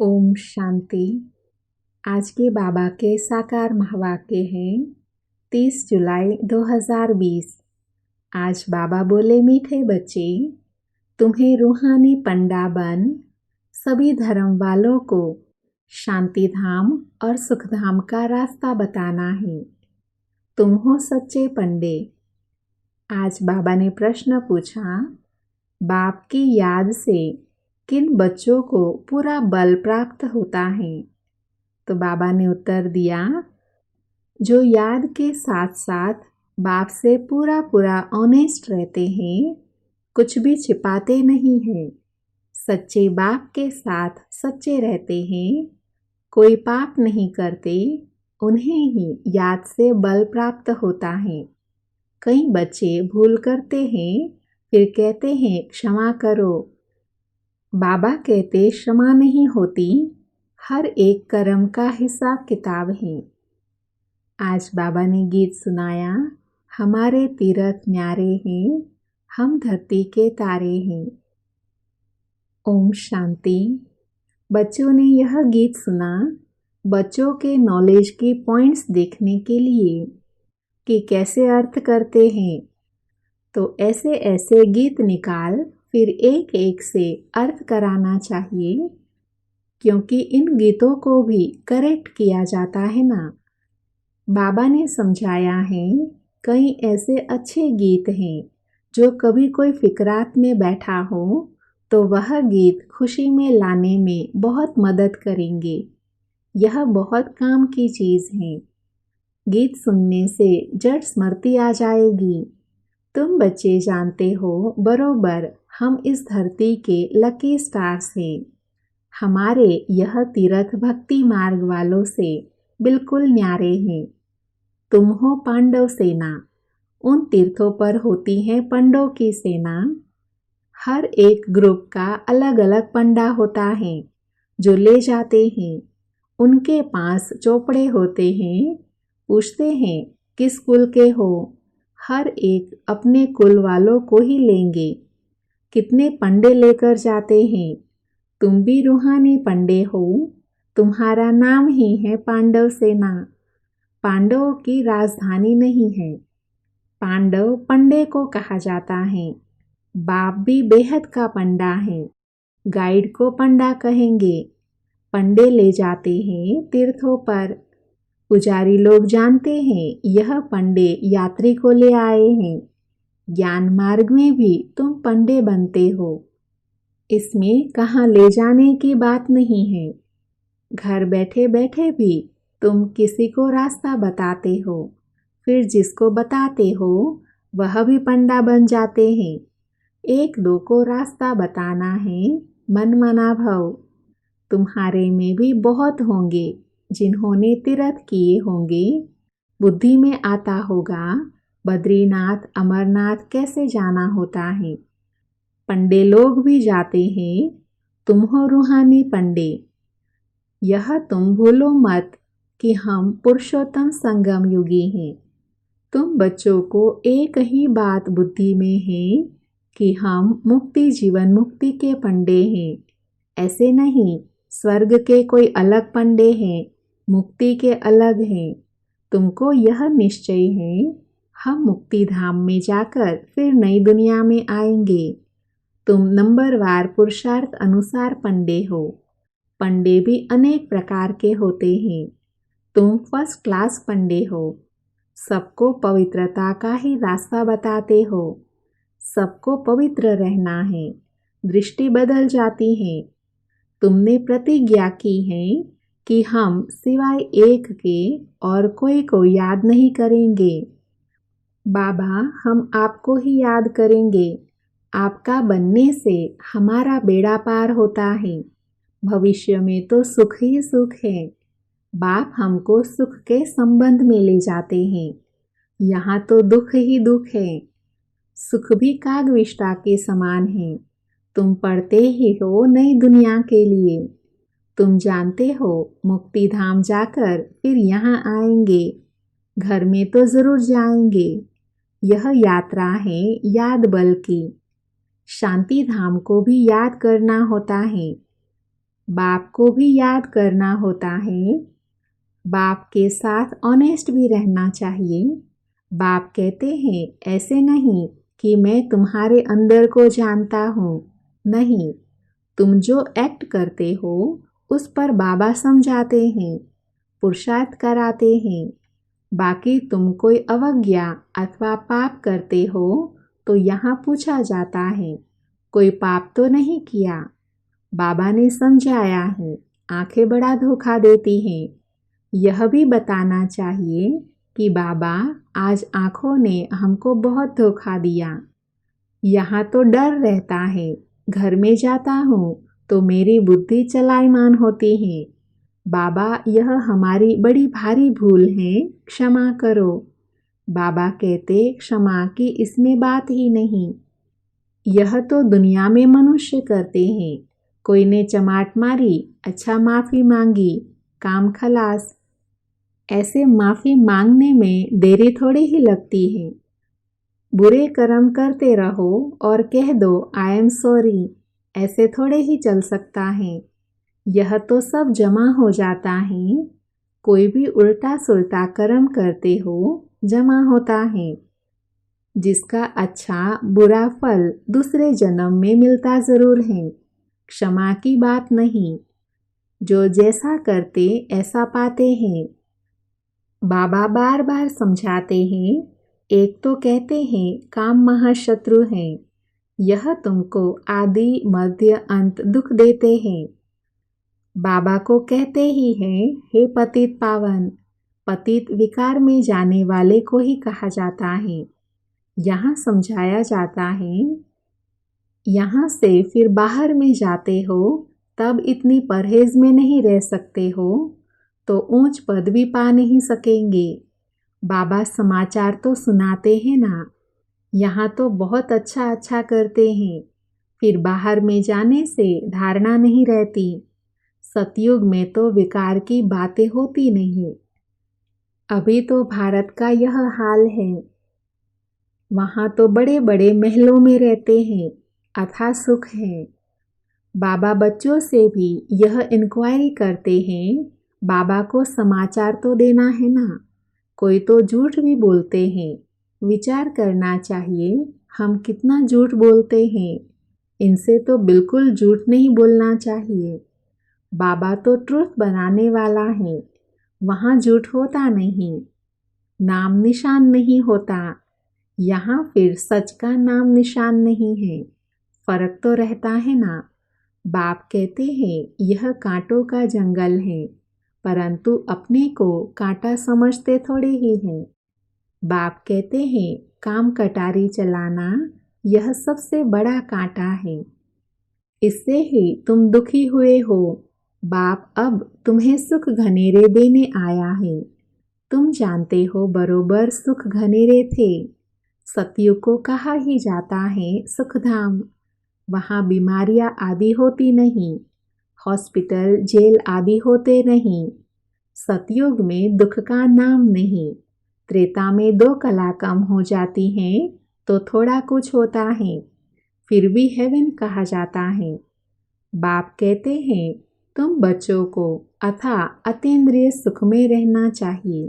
ओम शांति। आज के बाबा के साकार महावाक्य हैं 30 जुलाई 2020। आज बाबा बोले, मीठे बच्चे, तुम्हें रूहानी पंडा बन सभी धर्म वालों को शांति धाम और सुख धाम का रास्ता बताना है। तुम हो सच्चे पंडे। आज बाबा ने प्रश्न पूछा, बाप की याद से किन बच्चों को पूरा बल प्राप्त होता है? तो बाबा ने उत्तर दिया, जो याद के साथ साथ बाप से पूरा पूरा ऑनेस्ट रहते हैं, कुछ भी छिपाते नहीं हैं, सच्चे बाप के साथ सच्चे रहते हैं, कोई पाप नहीं करते, उन्हें ही याद से बल प्राप्त होता है। कई बच्चे भूल करते हैं, फिर कहते हैं क्षमा करो। बाबा कहते क्षमा नहीं होती, हर एक कर्म का हिसाब किताब है। आज बाबा ने गीत सुनाया, हमारे तीरथ न्यारे हैं, हम धरती के तारे हैं। ओम शांति। बच्चों ने यह गीत सुना बच्चों के नॉलेज की पॉइंट्स देखने के लिए कि कैसे अर्थ करते हैं। तो ऐसे ऐसे गीत निकाल फिर एक एक से अर्थ कराना चाहिए, क्योंकि इन गीतों को भी करेक्ट किया जाता है ना। बाबा ने समझाया है, कई ऐसे अच्छे गीत हैं जो कभी कोई फिक्रात में बैठा हो तो वह गीत खुशी में लाने में बहुत मदद करेंगे। यह बहुत काम की चीज़ है। गीत सुनने से जड़ स्मृति आ जाएगी। तुम बच्चे जानते हो बरोबर हम इस धरती के लकी स्टार्स हैं। हमारे यह तीर्थ भक्ति मार्ग वालों से बिल्कुल न्यारे हैं। तुम हो पांडव सेना। उन तीर्थों पर होती है पंडों की सेना। हर एक ग्रुप का अलग अलग पंडा होता है जो ले जाते हैं। उनके पास चोपड़े होते हैं, पूछते हैं किस कुल के हो। हर एक अपने कुल वालों को ही लेंगे। कितने पंडे लेकर जाते हैं। तुम भी रूहानी पंडे हो, तुम्हारा नाम ही है पांडव सेना। पांडवों की राजधानी नहीं है। पांडव पंडे को कहा जाता है। बाप भी बेहद का पंडा है। गाइड को पंडा कहेंगे। पंडे ले जाते हैं तीर्थों पर। पुजारी लोग जानते हैं यह पंडे यात्री को ले आए हैं। ज्ञान मार्ग में भी तुम पंडे बनते हो। इसमें कहाँ ले जाने की बात नहीं है। घर बैठे बैठे भी तुम किसी को रास्ता बताते हो, फिर जिसको बताते हो वह भी पंडा बन जाते हैं। एक दो को रास्ता बताना है, मन मना भव। तुम्हारे में भी बहुत होंगे जिन्होंने तीर्थ किए होंगे। बुद्धि में आता होगा बद्रीनाथ अमरनाथ कैसे जाना होता है। पंडे लोग भी जाते हैं। तुम हो रूहानी पंडे। यह तुम भूलो मत कि हम पुरुषोत्तम संगम युगी हैं। तुम बच्चों को एक ही बात बुद्धि में है कि हम मुक्ति जीवन मुक्ति के पंडे हैं। ऐसे नहीं, स्वर्ग के कोई अलग पंडे हैं, मुक्ति के अलग हैं। तुमको यह निश्चय है हम मुक्ति धाम में जाकर फिर नई दुनिया में आएंगे। तुम नंबरवार पुरुषार्थ अनुसार पंडे हो। पंडे भी अनेक प्रकार के होते हैं। तुम फर्स्ट क्लास पंडे हो। सबको पवित्रता का ही रास्ता बताते हो। सबको पवित्र रहना है। दृष्टि बदल जाती है। तुमने प्रतिज्ञा की है कि हम सिवाय एक के और कोई को याद नहीं करेंगे। बाबा, हम आपको ही याद करेंगे। आपका बनने से हमारा बेड़ा पार होता है। भविष्य में तो सुख ही सुख है। बाप हमको सुख के संबंध में ले जाते हैं। यहाँ तो दुख ही दुख है। सुख भी कागविष्टा के समान है। तुम पढ़ते ही हो नई दुनिया के लिए। तुम जानते हो मुक्ति धाम जाकर फिर यहाँ आएंगे। घर में तो जरूर जाएंगे। यह यात्रा है याद बल की। शांति धाम को भी याद करना होता है। बाप को भी याद करना होता है। बाप के साथ ऑनेस्ट भी रहना चाहिए। बाप कहते हैं ऐसे नहीं कि मैं तुम्हारे अंदर को जानता हूँ। नहीं, तुम जो एक्ट करते हो उस पर बाबा समझाते हैं, पुरुषार्थ कराते हैं। बाकी तुम कोई अवज्ञा अथवा पाप करते हो तो यहाँ पूछा जाता है, कोई पाप तो नहीं किया। बाबा ने समझाया है, आंखें बड़ा धोखा देती हैं। यह भी बताना चाहिए कि बाबा आज आंखों ने हमको बहुत धोखा दिया। यहाँ तो डर रहता है, घर में जाता हूँ तो मेरी बुद्धि चलायमान होती है। बाबा यह हमारी बड़ी भारी भूल है, क्षमा करो। बाबा कहते क्षमा की इसमें बात ही नहीं। यह तो दुनिया में मनुष्य करते हैं। कोई ने चमाट मारी, अच्छा माफ़ी मांगी, काम खलास। ऐसे माफ़ी मांगने में देरी थोड़ी ही लगती है। बुरे कर्म करते रहो और कह दो आई एम सॉरी, ऐसे थोड़े ही चल सकता है। यह तो सब जमा हो जाता है। कोई भी उल्टा सुल्टा कर्म करते हो जमा होता है, जिसका अच्छा बुरा फल दूसरे जन्म में मिलता ज़रूर है। क्षमा की बात नहीं, जो जैसा करते ऐसा पाते हैं। बाबा बार बार समझाते हैं। एक तो कहते हैं काम महाशत्रु है, यह तुमको आदि मध्य अंत दुख देते हैं। बाबा को कहते ही हैं, हे पतित पावन। पतित विकार में जाने वाले को ही कहा जाता है। यहाँ समझाया जाता है, यहाँ से फिर बाहर में जाते हो तब इतनी परहेज में नहीं रह सकते हो तो ऊंच पद भी पा नहीं सकेंगे। बाबा समाचार तो सुनाते हैं ना, यहाँ तो बहुत अच्छा अच्छा करते हैं, फिर बाहर में जाने से धारणा नहीं रहती। सतयुग में तो विकार की बातें होती नहीं। अभी तो भारत का यह हाल है। वहाँ तो बड़े बड़े महलों में रहते हैं, अथाह सुख है। बाबा बच्चों से भी यह इंक्वायरी करते हैं, बाबा को समाचार तो देना है ना। कोई तो झूठ भी बोलते हैं, विचार करना चाहिए हम कितना झूठ बोलते हैं। इनसे तो बिल्कुल झूठ नहीं बोलना चाहिए। बाबा तो ट्रुथ बनाने वाला है, वहाँ झूठ होता नहीं, नाम निशान नहीं होता। यहाँ फिर सच का नाम निशान नहीं है, फर्क तो रहता है ना। बाप कहते हैं यह कांटों का जंगल है, परंतु अपने को कांटा समझते थोड़े ही हैं। बाप कहते हैं काम कटारी चलाना यह सबसे बड़ा कांटा है, इससे ही तुम दुखी हुए हो। बाप अब तुम्हें सुख घनेरे देने आया है। तुम जानते हो बरोबर सुख घनेरे थे। सतयुग को कहा ही जाता है सुखधाम। वहाँ बीमारियाँ आदि होती नहीं, हॉस्पिटल जेल आदि होते नहीं। सतयुग में दुख का नाम नहीं। त्रेता में 2 कला कम हो जाती हैं तो थोड़ा कुछ होता है, फिर भी हेवन कहा जाता है। बाप कहते हैं तुम बच्चों को अथाह अतीन्द्रिय सुख में रहना चाहिए।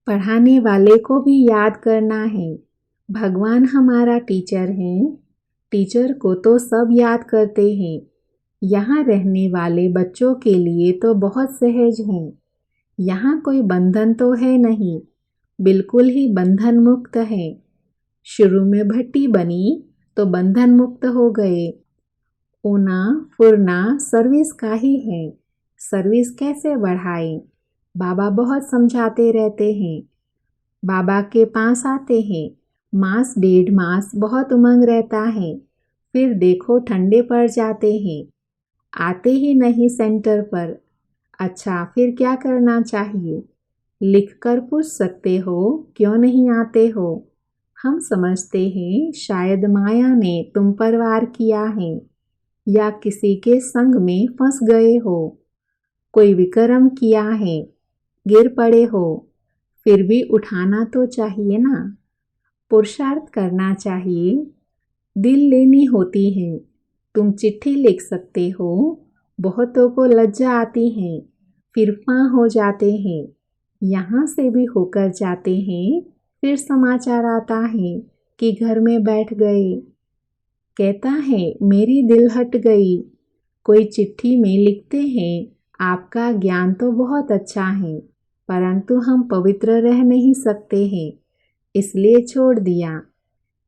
पढ़ाने वाले को भी याद करना है, भगवान हमारा टीचर है। टीचर को तो सब याद करते हैं। यहाँ रहने वाले बच्चों के लिए तो बहुत सहज है। यहाँ कोई बंधन तो है नहीं, बिल्कुल ही बंधन मुक्त है। शुरू में भट्टी बनी तो बंधन मुक्त हो गए। ऊना फुरना सर्विस का ही है। सर्विस कैसे बढ़ाए, बाबा बहुत समझाते रहते हैं। बाबा के पास आते हैं, मास 1.5 मास बहुत उमंग रहता है, फिर देखो ठंडे पड़ जाते हैं, आते ही नहीं सेंटर पर। अच्छा फिर क्या करना चाहिए, लिख कर पूछ सकते हो क्यों नहीं आते हो। हम समझते हैं शायद माया ने तुम पर वार किया है या किसी के संग में फंस गए हो, कोई विकर्म किया है, गिर पड़े हो, फिर भी उठाना तो चाहिए ना। पुरुषार्थ करना चाहिए, दिल लेनी होती है। तुम चिट्ठी लिख सकते हो, बहुतों को लज्जा आती है, फिर फां हो जाते हैं, यहाँ से भी होकर जाते हैं, फिर समाचार आता है कि घर में बैठ गए। कहता है मेरी दिल हट गई। कोई चिट्ठी में लिखते हैं आपका ज्ञान तो बहुत अच्छा है, परंतु हम पवित्र रह नहीं सकते हैं, इसलिए छोड़ दिया।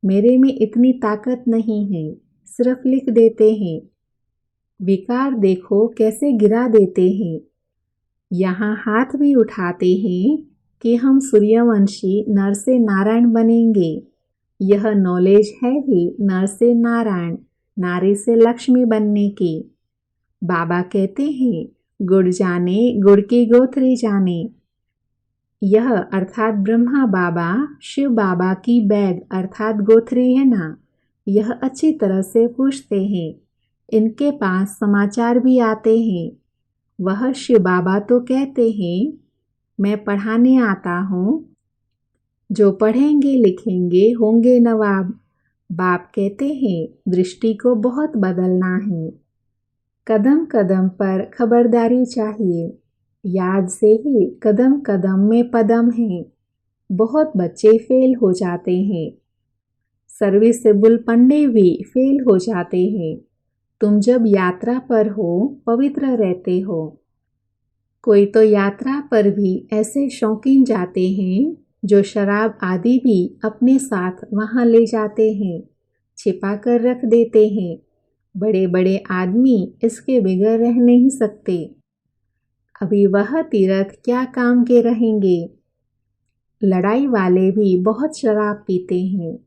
मेरे में इतनी ताकत नहीं है, सिर्फ लिख देते हैं। विकार देखो कैसे गिरा देते हैं। यहाँ हाथ भी उठाते हैं कि हम सूर्यवंशी नर से नारायण बनेंगे। यह नॉलेज है भी नर से नारायण, नारी से लक्ष्मी बनने की। बाबा कहते हैं गुड़ जाने गुड़ की गोथरी जाने। यह अर्थात ब्रह्मा बाबा शिव बाबा की बैग अर्थात गोथरी है ना, यह अच्छी तरह से पूछते हैं। इनके पास समाचार भी आते हैं। वह शिव बाबा तो कहते हैं मैं पढ़ाने आता हूँ, जो पढ़ेंगे लिखेंगे होंगे नवाब। बाप कहते हैं दृष्टि को बहुत बदलना है। कदम कदम पर खबरदारी चाहिए, याद से ही कदम कदम में पदम है। बहुत बच्चे फेल हो जाते हैं, सर्विसेबल पंडे भी फेल हो जाते हैं। तुम जब यात्रा पर हो पवित्र रहते हो। कोई तो यात्रा पर भी ऐसे शौकीन जाते हैं जो शराब आदि भी अपने साथ वहाँ ले जाते हैं, छिपा कर रख देते हैं। बड़े बड़े आदमी इसके बगैर रह नहीं सकते। अभी वह तीर्थ क्या काम के रहेंगे। लड़ाई वाले भी बहुत शराब पीते हैं।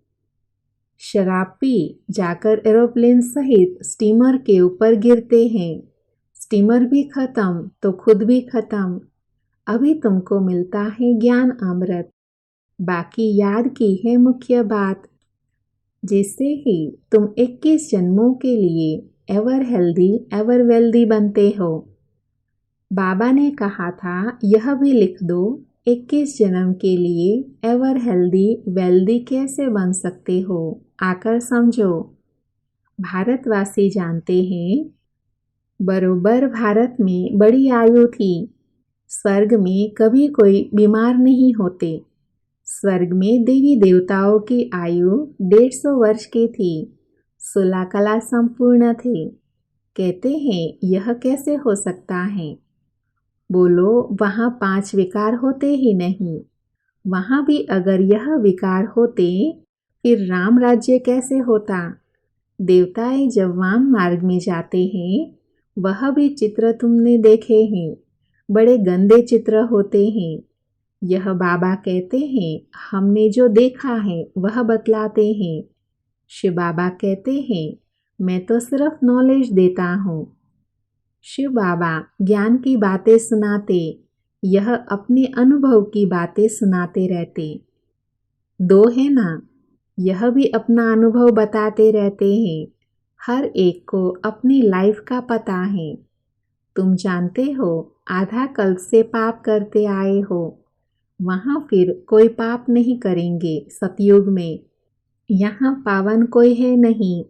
शराब पी जाकर एरोप्लेन सहित स्टीमर के ऊपर गिरते हैं। स्टीमर भी खत्म तो खुद भी खत्म। अभी तुमको मिलता है ज्ञान अमृत, बाकी याद की है मुख्य बात, जिससे ही तुम 21 जन्मों के लिए एवर हेल्दी एवर वेल्दी बनते हो। बाबा ने कहा था यह भी लिख दो 21 जन्म के लिए एवर हेल्दी वेल्दी कैसे बन सकते हो, आकर समझो। भारतवासी जानते हैं बरोबर भारत में बड़ी आयु थी। स्वर्ग में कभी कोई बीमार नहीं होते। स्वर्ग में देवी देवताओं की आयु 150 वर्ष की थी। 16 कला संपूर्ण थे। कहते हैं यह कैसे हो सकता है। बोलो वहाँ 5 विकार होते ही नहीं। वहाँ भी अगर यह विकार होते फिर राम राज्य कैसे होता। देवताएं जब वाम मार्ग में जाते हैं वह भी चित्र तुमने देखे हैं, बड़े गंदे चित्र होते हैं। यह बाबा कहते हैं हमने जो देखा है वह बतलाते हैं। शिव बाबा कहते हैं मैं तो सिर्फ नॉलेज देता हूँ। शिव बाबा ज्ञान की बातें सुनाते, यह अपने अनुभव की बातें सुनाते रहते। 2 है ना, यह भी अपना अनुभव बताते रहते हैं। हर एक को अपनी लाइफ का पता है। तुम जानते हो आधा कल्प से पाप करते आए हो, वहाँ फिर कोई पाप नहीं करेंगे सतयुग में। यहाँ पावन कोई है नहीं।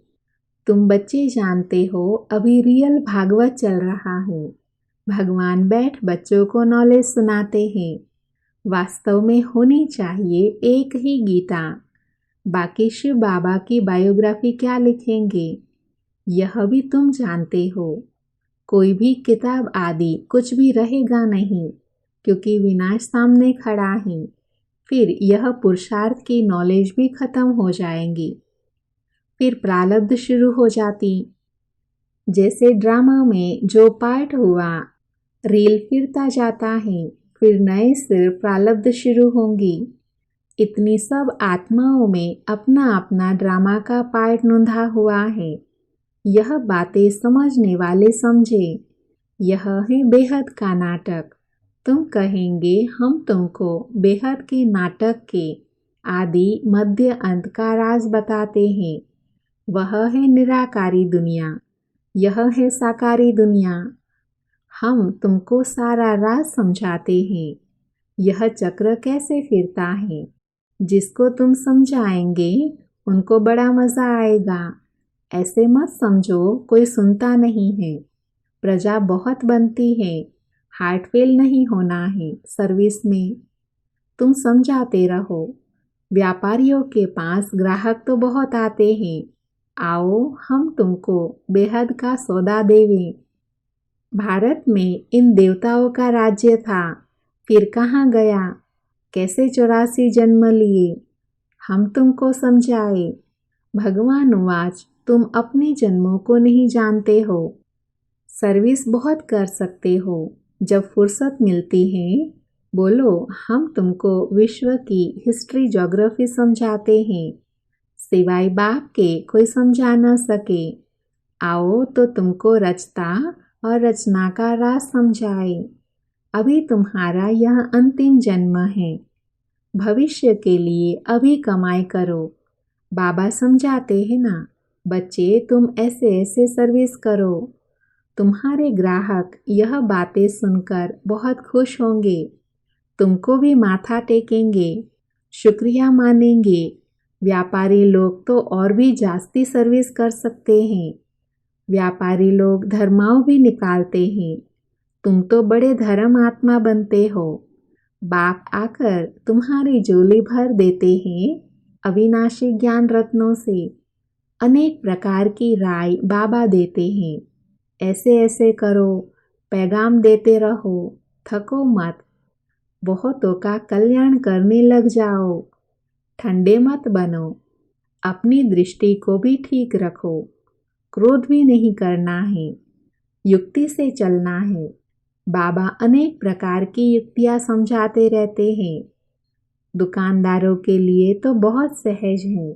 तुम बच्चे जानते हो अभी रियल भागवत चल रहा है। भगवान बैठ बच्चों को नॉलेज सुनाते हैं। वास्तव में होनी चाहिए एक ही गीता। बाकी शिव बाबा की बायोग्राफी क्या लिखेंगे, यह भी तुम जानते हो। कोई भी किताब आदि कुछ भी रहेगा नहीं, क्योंकि विनाश सामने खड़ा है। फिर यह पुरुषार्थ की नॉलेज भी खत्म हो जाएंगी। फिर प्रारब्ध शुरू हो जाती। जैसे ड्रामा में जो पार्ट हुआ, रील फिरता जाता है, फिर नए सिर प्रारब्ध शुरू होंगी। इतनी सब आत्माओं में अपना अपना ड्रामा का पार्ट नोंधा हुआ है। यह बातें समझने वाले समझे। यह है बेहद का नाटक। तुम कहेंगे हम तुमको बेहद के नाटक के आदि मध्य अंत का राज बताते हैं। वह है निराकारी दुनिया, यह है साकारी दुनिया। हम तुमको सारा राज समझाते हैं। यह चक्र कैसे फिरता है, जिसको तुम समझाएंगे उनको बड़ा मजा आएगा। ऐसे मत समझो कोई सुनता नहीं है। प्रजा बहुत बनती है, हार्ट फेल नहीं होना है सर्विस में। तुम समझाते रहो। व्यापारियों के पास ग्राहक तो बहुत आते हैं, आओ हम तुमको बेहद का सौदा देवें। भारत में इन देवताओं का राज्य था, फिर कहाँ गया, कैसे 84 जन्म लिए, हम तुमको समझाए। भगवान उवाच, तुम अपने जन्मों को नहीं जानते हो। सर्विस बहुत कर सकते हो, जब फुर्सत मिलती है बोलो हम तुमको विश्व की हिस्ट्री ज्योग्राफी समझाते हैं, सिवाय बाप के कोई समझा न सके। आओ तो तुमको रचता और रचना का राज समझाए। अभी तुम्हारा यह अंतिम जन्म है, भविष्य के लिए अभी कमाई करो। बाबा समझाते हैं ना, बच्चे तुम ऐसे ऐसे सर्विस करो, तुम्हारे ग्राहक यह बातें सुनकर बहुत खुश होंगे, तुमको भी माथा टेकेंगे, शुक्रिया मानेंगे। व्यापारी लोग तो और भी जास्ती सर्विस कर सकते हैं, व्यापारी लोग धर्माओं भी निकालते हैं, तुम तो बड़े धर्म आत्मा बनते हो। बाप आकर तुम्हारी झोली भर देते हैं अविनाशी ज्ञान रत्नों से। अनेक प्रकार की राय बाबा देते हैं, ऐसे ऐसे करो, पैगाम देते रहो, थको मत, बहुतों का कल्याण करने लग जाओ। ठंडे मत बनो, अपनी दृष्टि को भी ठीक रखो, क्रोध भी नहीं करना है, युक्ति से चलना है। बाबा अनेक प्रकार की युक्तियाँ समझाते रहते हैं। दुकानदारों के लिए तो बहुत सहज है,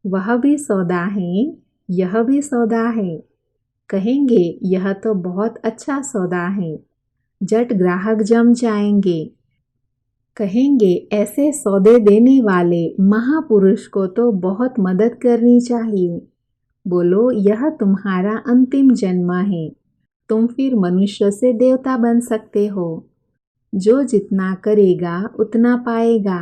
वह भी सौदा है, यह भी सौदा है। कहेंगे यह तो बहुत अच्छा सौदा है, झट ग्राहक जम जाएंगे। कहेंगे ऐसे सौदे देने वाले महापुरुष को तो बहुत मदद करनी चाहिए। बोलो यह तुम्हारा अंतिम जन्म है, तुम फिर मनुष्य से देवता बन सकते हो। जो जितना करेगा उतना पाएगा।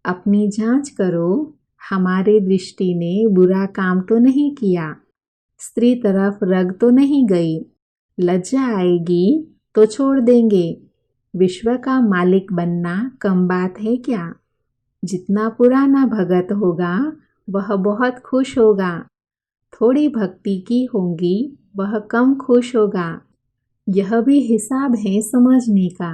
अपनी जांच करो, हमारे दृष्टि ने बुरा काम तो नहीं किया, स्त्री तरफ रग तो नहीं गई, लज्जा आएगी तो छोड़ देंगे। विश्व का मालिक बनना कम बात है क्या? जितना पुराना भगत होगा वह बहुत खुश होगा, थोड़ी भक्ति की होगी वह कम खुश होगा। यह भी हिसाब है समझने का।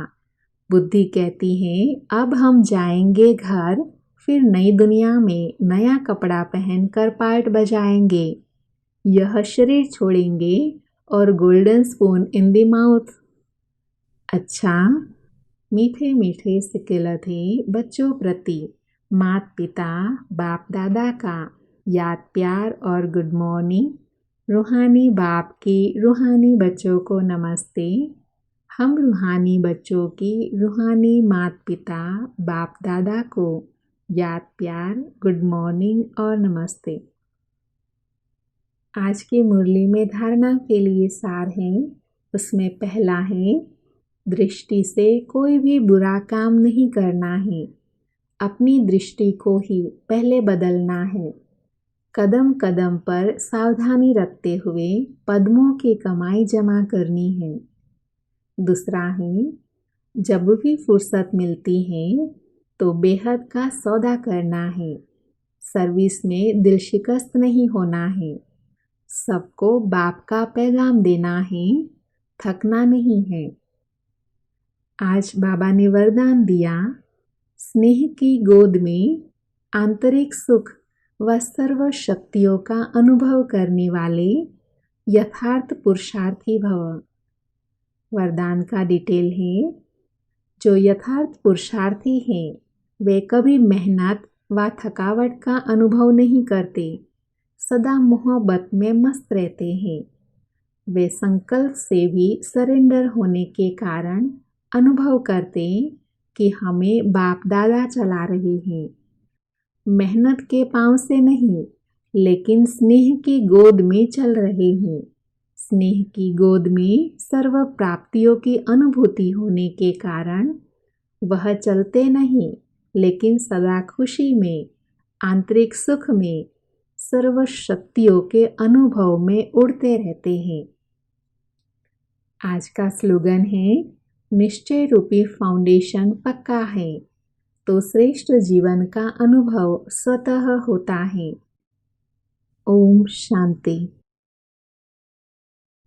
बुद्धि कहती है अब हम जाएंगे घर, फिर नई दुनिया में नया कपड़ा पहनकर पार्ट बजाएंगे। यह शरीर छोड़ेंगे और golden spoon in the mouth. अच्छा, मीठे मीठे सिक्के थे बच्चों प्रति माता पिता बाप दादा का याद प्यार और गुड मॉर्निंग। रूहानी बाप की रूहानी बच्चों को नमस्ते। हम रूहानी बच्चों की रूहानी माता पिता बाप दादा को याद प्यार गुड मॉर्निंग और नमस्ते। आज की मुरली में धारणा के लिए सार है। उसमें पहला है, दृष्टि से कोई भी बुरा काम नहीं करना है, अपनी दृष्टि को ही पहले बदलना है। कदम कदम पर सावधानी रखते हुए पद्मों की कमाई जमा करनी है। दूसरा है, जब भी फुर्सत मिलती है तो बेहद का सौदा करना है, सर्विस में दिल शिकस्त नहीं होना है, सबको बाप का पैगाम देना है, थकना नहीं है। आज बाबा ने वरदान दिया, स्नेह की गोद में आंतरिक सुख व सर्व शक्तियों का अनुभव करने वाले यथार्थ पुरुषार्थी भव। वरदान का डिटेल है, जो यथार्थ पुरुषार्थी हैं वे कभी मेहनत व थकावट का अनुभव नहीं करते, सदा मोहब्बत में मस्त रहते हैं। वे संकल्प से भी सरेंडर होने के कारण अनुभव करते कि हमें बाप दादा चला रहे हैं। मेहनत के पांव से नहीं, लेकिन स्नेह की गोद में चल रहे हैं। स्नेह की गोद में सर्व प्राप्तियों की अनुभूति होने के कारण वह चलते नहीं, लेकिन सदा खुशी में, आंतरिक सुख में, सर्व शक्तियों के अनुभव में उड़ते रहते हैं। आज का स्लोगन है, निश्चय रूपी फाउंडेशन पक्का है तो श्रेष्ठ जीवन का अनुभव स्वतः होता है। ओम शांति।